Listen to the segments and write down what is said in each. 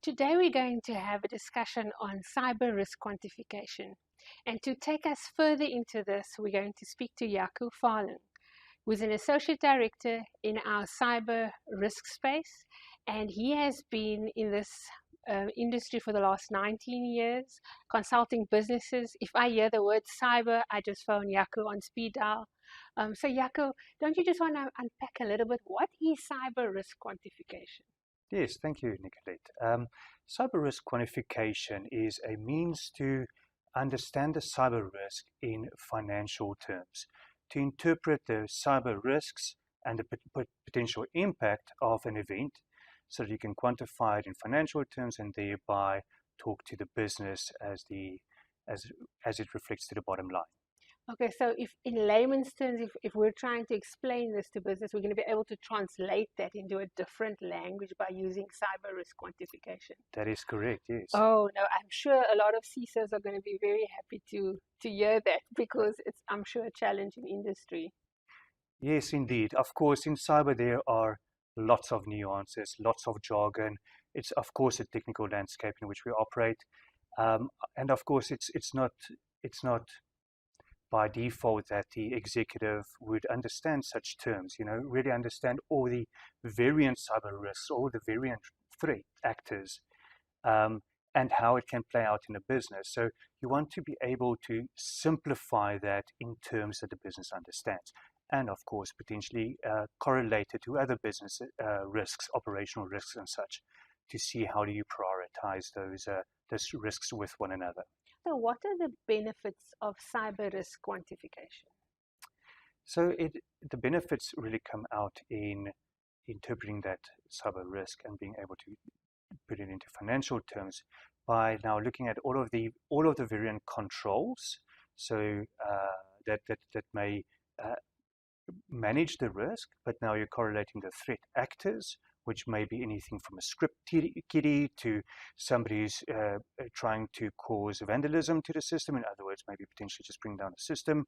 Today we're going to have a discussion on cyber risk quantification. And to take us further into this, we're going to speak to Jaco Farling, who's an associate director in our cyber risk space. And he has been in this industry for the last 19 years, consulting businesses. If I hear the word cyber, I just phone Jaco on speed dial. So Jaco, don't you just want to unpack a little bit, what is cyber risk quantification? Yes, thank you, Nicolette. Cyber risk quantification is a means to understand the cyber risk in financial terms, to interpret the cyber risks and the potential impact of an event so that you can quantify it in financial terms and thereby talk to the business as it reflects to the bottom line. Okay, so if in layman's terms, if we're trying to explain this to business, we're going to be able to translate that into a different language by using cyber risk quantification. That is correct, yes. Oh, no, I'm sure a lot of CISOs are going to be very happy to hear that because it's, I'm sure, a challenging industry. Yes, indeed. Of course, in cyber there are lots of nuances, lots of jargon. It's, of course, a technical landscape in which we operate. And of course, it's not by default that the executive would understand such terms, really understand all the variant cyber risks, all the variant threat actors, and how it can play out in a business. So you want to be able to simplify that in terms that the business understands, and of course potentially correlate it to other business risks, operational risks and such, to see how do you prioritize those risks with one another. So what are the benefits of cyber risk quantification? So the benefits really come out in interpreting that cyber risk and being able to put it into financial terms by now looking at all of the variant controls, so that may manage the risk, but now you're correlating the threat actors, which may be anything from a script kiddie to somebody who's trying to cause vandalism to the system. In other words, maybe potentially just bring down the system.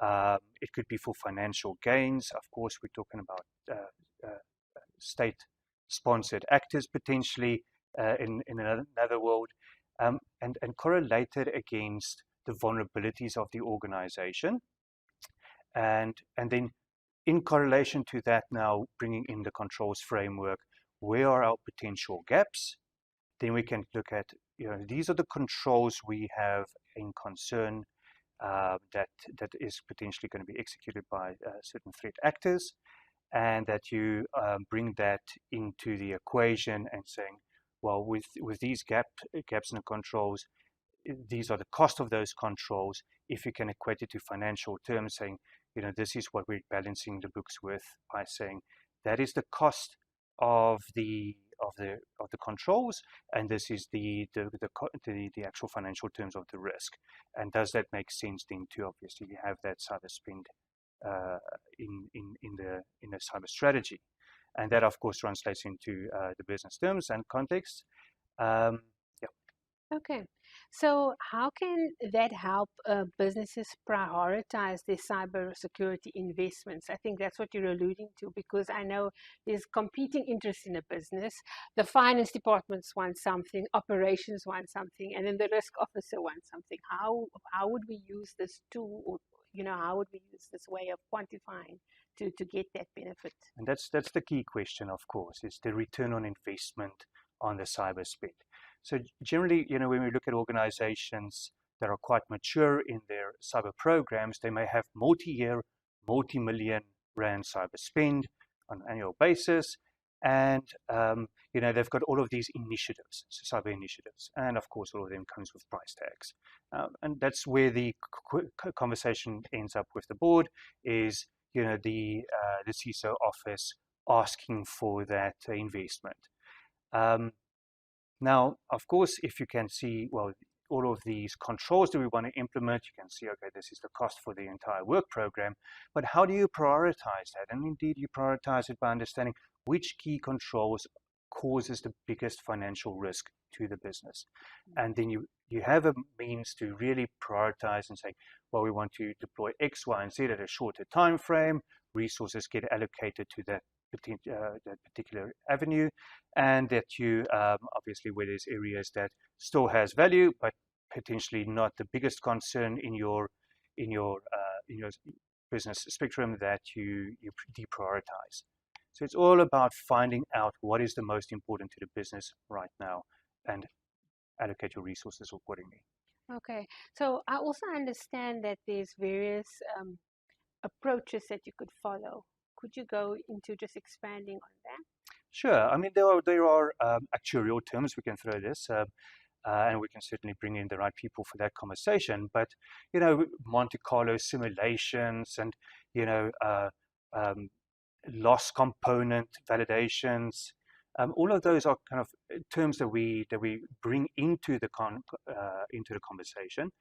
It could be for financial gains. Of course, we're talking about state-sponsored actors potentially in another world, and correlated against the vulnerabilities of the organization. And then in correlation to that, now bringing in the controls framework, where are our potential gaps? Then we can look at, these are the controls we have in concern that is potentially going to be executed by certain threat actors, and that you bring that into the equation and saying, well, with these gaps in the controls, these are the cost of those controls. If you can equate it to financial terms, saying, this is what we're balancing the books with, by saying that is the cost of the controls, and this is the actual financial terms of the risk. And does that make sense then to obviously have that cyber spend in the cyber strategy, and that of course translates into the business terms and context. Okay, so how can that help businesses prioritize their cybersecurity investments? I think that's what you're alluding to, because I know there's competing interests in a business. The finance departments want something, operations want something, and then the risk officer wants something. How would we use this tool, or, how would we use this way of quantifying to get that benefit? And that's the key question, of course, is the return on investment on the cyber spend. So generally, when we look at organizations that are quite mature in their cyber programs, they may have multi-year, multi-million rand cyber spend on an annual basis. And, they've got all of these initiatives, cyber initiatives. And of course, all of them comes with price tags. And that's where the conversation ends up with the board is, the CISO office asking for that investment. Now, of course, if you can see, well, all of these controls that we want to implement, you can see, okay, this is the cost for the entire work program, but how do you prioritize that? And indeed, you prioritize it by understanding which key controls causes the biggest financial risk to the business. And then you have a means to really prioritize and say, well, we want to deploy X, Y, and Z at a shorter time frame. Resources get allocated to that particular avenue, and that you obviously where there's areas that still has value, but potentially not the biggest concern in your business spectrum, that you deprioritize. So it's all about finding out what is the most important to the business right now and allocate your resources accordingly. Okay. So I also understand that there's various approaches that you could follow. Could you go into just expanding on that? Sure. I mean, there are actuarial terms we can throw this, and we can certainly bring in the right people for that conversation. But Monte Carlo simulations and you know um, loss component validations. All of those are kind of terms that we bring into the conversation.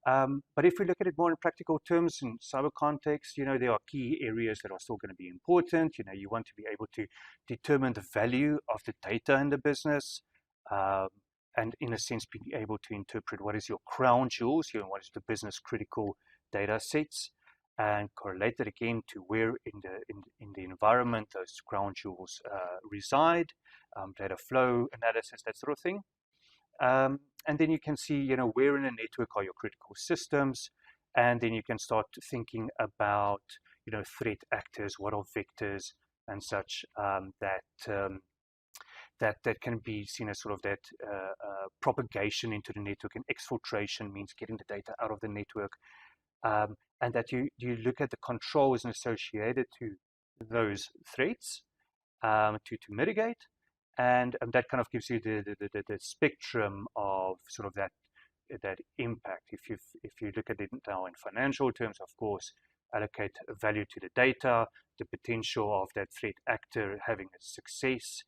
But if we look at it more in practical terms in cyber context, there are key areas that are still going to be important. You want to be able to determine the value of the data in the business, um, and in a sense, being able to interpret what is your crown jewels, what is the business critical data sets, and correlate that again to where in the environment those crown jewels reside, data flow analysis, that sort of thing. And then you can see, where in a network are your critical systems, and then you can start thinking about, threat actors, what are vectors and such, that can be seen as sort of that propagation into the network, and exfiltration means getting the data out of the network, and that you look at the controls associated to those threats, to mitigate, and that kind of gives you the spectrum of sort of that impact. If you look at it now in financial terms, of course, allocate value to the data, the potential of that threat actor having a success,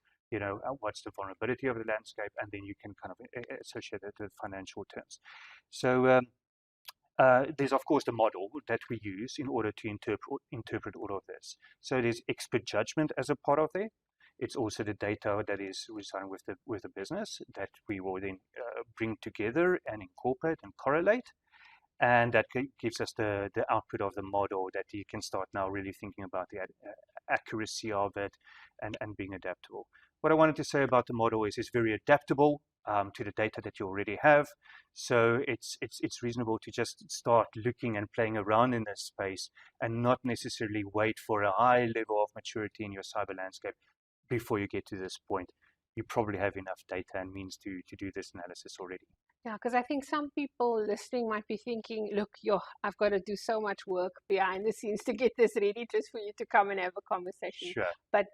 what's the vulnerability of the landscape, and then you can kind of associate it with financial terms. So there's of course the model that we use in order to interpret all of this. So there's expert judgment as a part of it. It's also the data that is residing with the business that we will then bring together and incorporate and correlate, and that gives us the output of the model that you can start now really thinking about the accuracy of it, and being adaptable. What I wanted to say about the model is it's very adaptable to the data that you already have. So it's reasonable to just start looking and playing around in this space, and not necessarily wait for a high level of maturity in your cyber landscape before you get to this point. You probably have enough data and means to do this analysis already. Yeah, because I think some people listening might be thinking, look, I've got to do so much work behind the scenes to get this ready just for you to come and have a conversation. Sure. But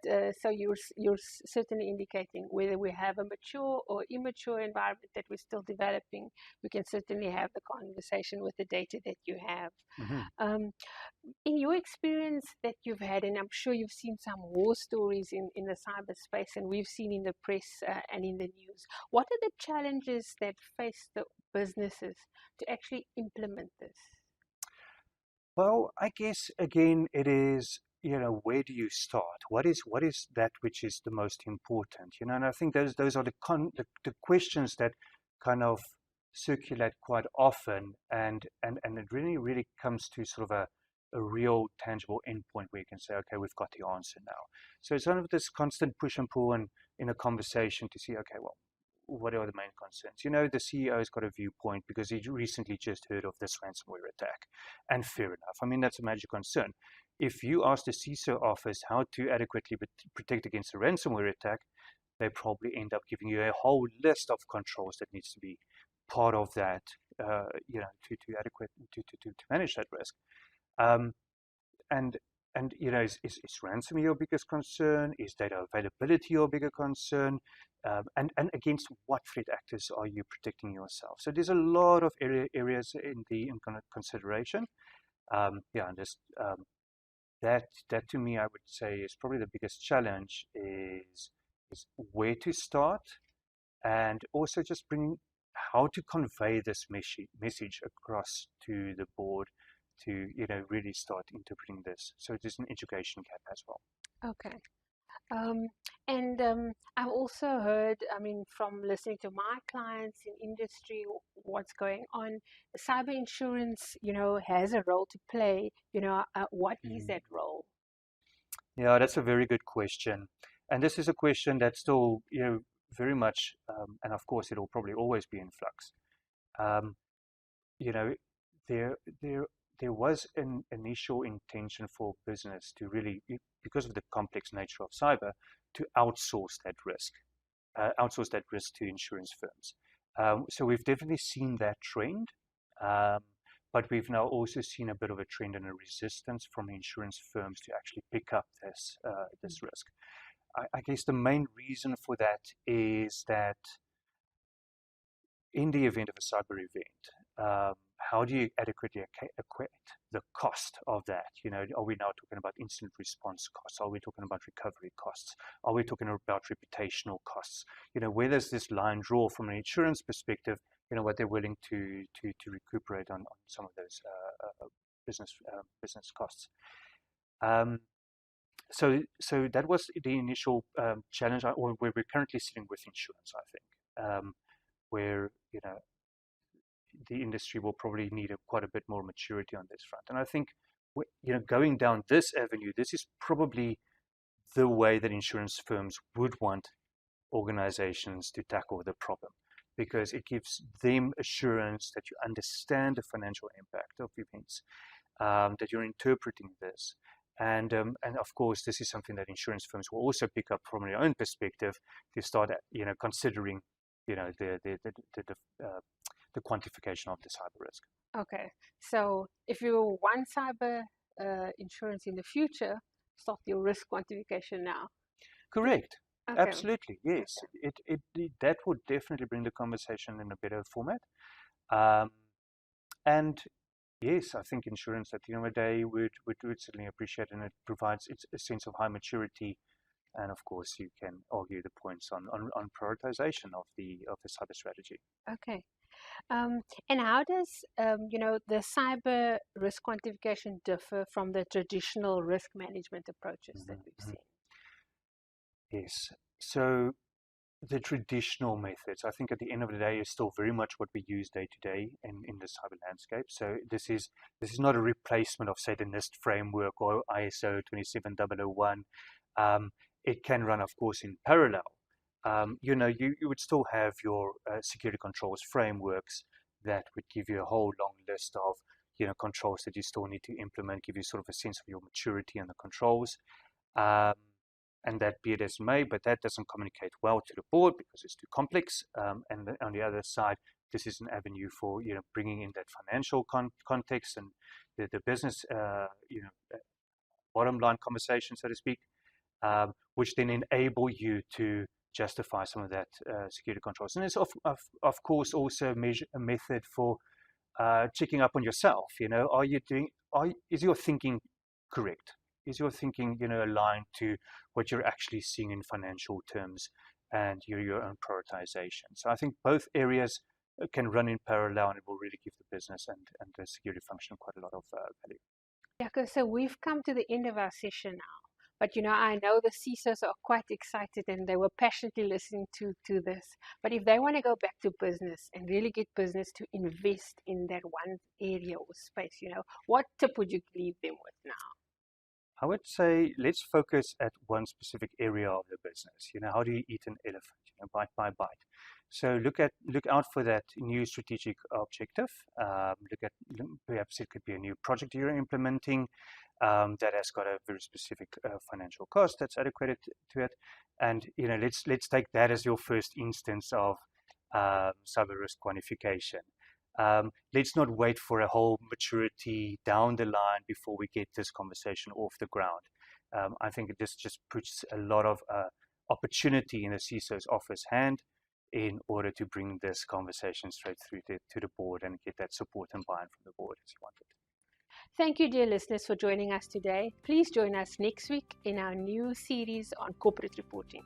so you're certainly indicating whether we have a mature or immature environment that we're still developing, we can certainly have the conversation with the data that you have. Mm-hmm. In your experience that you've had, and I'm sure you've seen some war stories in the cyberspace, and we've seen in the press and in the news, what are the challenges that face the businesses to actually implement this? Well, I guess again, it is, where do you start? What is that which is the most important? And I think those are the questions that kind of circulate quite often, and it really comes to sort of a real tangible endpoint where you can say, okay, we've got the answer now. So it's sort of this constant push and pull in a conversation to see, okay, well, what are the main concerns? The CEO's got a viewpoint because he recently just heard of this ransomware attack. And fair enough. I mean, that's a major concern. If you ask the CISO office how to adequately protect against a ransomware attack, they probably end up giving you a whole list of controls that needs to be part of that, to manage that risk. Um, and is ransomware your biggest concern? Is data availability your bigger concern? And against what threat actors are you protecting yourself? So there's a lot of areas in consideration. And just that to me, I would say, is probably the biggest challenge, is where to start, and also just bring how to convey this message across to the board to really start interpreting this. So there's an education gap as well. Okay. Um, and I've also heard, I mean, from listening to my clients in industry, what's going on. Cyber insurance, has a role to play. What is that role? Yeah, that's a very good question. And this is a question that's still, very much, and of course, it'll probably always be in flux. Um, you know, there, there, there was an initial intention for business to really, because of the complex nature of cyber, to outsource that risk to insurance firms. So we've definitely seen that trend, um, but we've now also seen a bit of a trend and a resistance from insurance firms to actually pick up this risk. I guess the main reason for that is that in the event of a cyber event, how do you adequately equate the cost of that? Are we now talking about incident response costs? Are we talking about recovery costs? Are we talking about reputational costs? Where does this line draw from an insurance perspective? What they're willing to recuperate on some of those business costs. So that was the initial challenge, or where we're currently sitting with insurance, I think, where the industry will probably need quite a bit more maturity on this front. And I think, going down this avenue, this is probably the way that insurance firms would want organizations to tackle the problem, because it gives them assurance that you understand the financial impact of events, that you're interpreting this. And of course, this is something that insurance firms will also pick up from their own perspective to start, considering, the quantification of the cyber risk. Okay, so if you want cyber insurance in the future, start your risk quantification now. Correct. Okay. Absolutely. Yes. Okay. That would definitely bring the conversation in a better format. And yes, I think insurance at the end of the day would certainly appreciate, and it provides a sense of high maturity. And of course, you can argue the points on prioritization of the cyber strategy. Okay. And how does the cyber risk quantification differ from the traditional risk management approaches that we've seen? Yes. So the traditional methods, I think at the end of the day, is still very much what we use day to day in the cyber landscape. So this is not a replacement of, say, the NIST framework or ISO 27001. It can run, of course, in parallel. You would still have your security controls frameworks that would give you a whole long list of controls that you still need to implement, give you sort of a sense of your maturity in the controls. And that be it as may, but that doesn't communicate well to the board because it's too complex. And on the other side, this is an avenue for bringing in that financial context and the business bottom line conversation, so to speak, which then enable you to justify some of that security controls. And it's of course also a method for checking up on yourself. Is your thinking correct? Is your thinking, aligned to what you're actually seeing in financial terms and your own prioritization? So I think both areas can run in parallel, and it will really give the business and the security function quite a lot of value. Yeah, so we've come to the end of our session now. But I know the CISOs are quite excited and they were passionately listening to this. But if they want to go back to business and really get business to invest in that one area or space, what tip would you leave them with now? I would say let's focus at one specific area of the business. How do you eat an elephant? Bite by bite. So look out for that new strategic objective. Perhaps it could be a new project you're implementing that has got a very specific financial cost that's adequate to it. And let's take that as your first instance of cyber risk quantification. Let's not wait for a whole maturity down the line before we get this conversation off the ground. I think this just puts a lot of opportunity in the CISO's office hand in order to bring this conversation straight through to the board and get that support and buy-in from the board as you want it. Thank you, dear listeners, for joining us today. Please join us next week in our new series on corporate reporting.